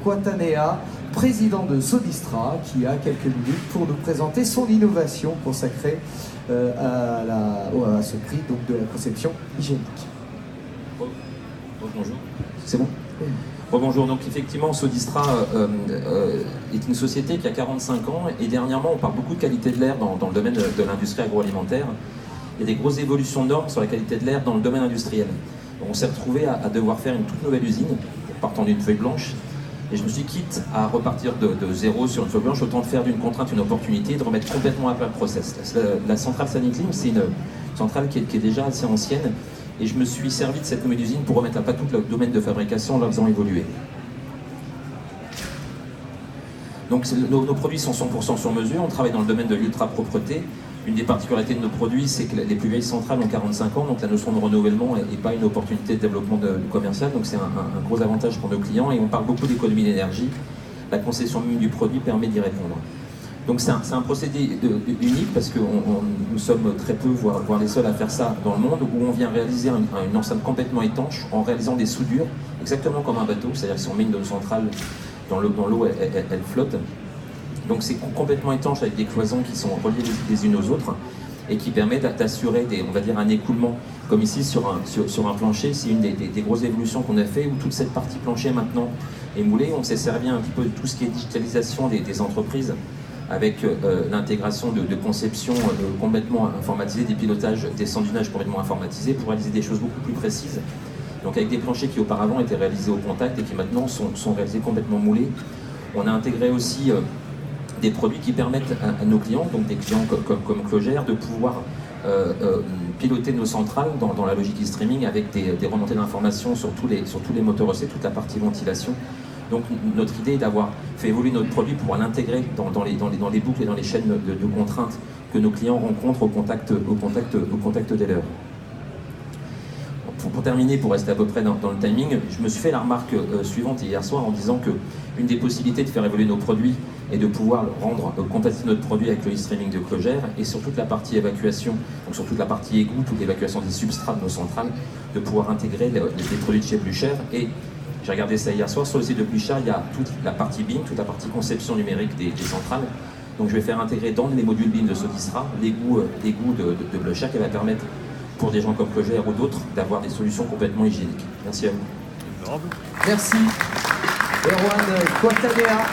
Quatanea, président de Sodistra, qui a quelques minutes pour nous présenter son innovation consacrée à ce prix donc, de la conception hygiénique. Bonjour. C'est bon? Bonjour, donc effectivement Sodistra est une société qui a 45 ans et dernièrement on parle beaucoup de qualité de l'air dans le domaine de l'industrie agroalimentaire. Il y a des grosses évolutions de normes sur la qualité de l'air dans le domaine industriel. On s'est retrouvé à devoir faire une toute nouvelle usine, partant d'une feuille blanche. Et je me suis dit, quitte à repartir de zéro sur une feuille blanche, autant de faire d'une contrainte une opportunité et de remettre complètement à plat le process. La centrale Saniclim, c'est une centrale qui est déjà assez ancienne. Et je me suis servi de cette nouvelle usine pour remettre à plat tout le domaine de fabrication en la faisant évoluer. Donc nos produits sont 100% sur mesure, on travaille dans le domaine de l'ultra-propreté. Une des particularités de nos produits, c'est que les plus vieilles centrales ont 45 ans, donc la notion de renouvellement n'est pas une opportunité de développement commercial, donc c'est un gros avantage pour nos clients et on parle beaucoup d'économie d'énergie. La concession même du produit permet d'y répondre. Donc c'est un procédé unique parce que nous sommes très peu, voire les seuls à faire ça dans le monde, où on vient réaliser une enceinte complètement étanche en réalisant des soudures, exactement comme un bateau, c'est-à-dire que si on met une centrale dans l'eau, elle flotte. Donc c'est complètement étanche avec des cloisons qui sont reliées les unes aux autres et qui permet d'assurer on va dire un écoulement comme ici sur un plancher. C'est une des grosses évolutions qu'on a fait où toute cette partie plancher maintenant est moulée. On s'est servi un petit peu de tout ce qui est digitalisation des entreprises avec l'intégration de conception complètement informatisée, des pilotages, des sandinages complètement informatisés pour réaliser des choses beaucoup plus précises. Donc avec des planchers qui auparavant étaient réalisés au contact et qui maintenant sont réalisés complètement moulés. On a intégré aussi des produits qui permettent à nos clients, donc des clients comme Clogère, de pouvoir piloter nos centrales dans la logique e-streaming avec des remontées d'informations sur tous les moteurs EC, toute la partie ventilation. Donc notre idée est d'avoir fait évoluer notre produit pour l'intégrer dans les boucles et dans les chaînes de contraintes que nos clients rencontrent au contact des leurs. Pour terminer, pour rester à peu près dans le timing, je me suis fait la remarque suivante hier soir en disant que une des possibilités de faire évoluer nos produits est de pouvoir compatibiliser notre produit avec le e-streaming de Clogère et sur toute la partie évacuation, donc sur toute la partie égout, toute l'évacuation des substrats de nos centrales, de pouvoir intégrer les produits de chez Blücher. Et j'ai regardé ça hier soir, sur le site de Blücher, il y a toute la partie BIM, toute la partie conception numérique des centrales. Donc je vais faire intégrer dans les modules BIM de Sodistra l'égout de Blücher qui va permettre pour des gens comme Clogère ou d'autres d'avoir des solutions complètement hygiéniques. Merci à vous. Merci. Erwan Quatanea.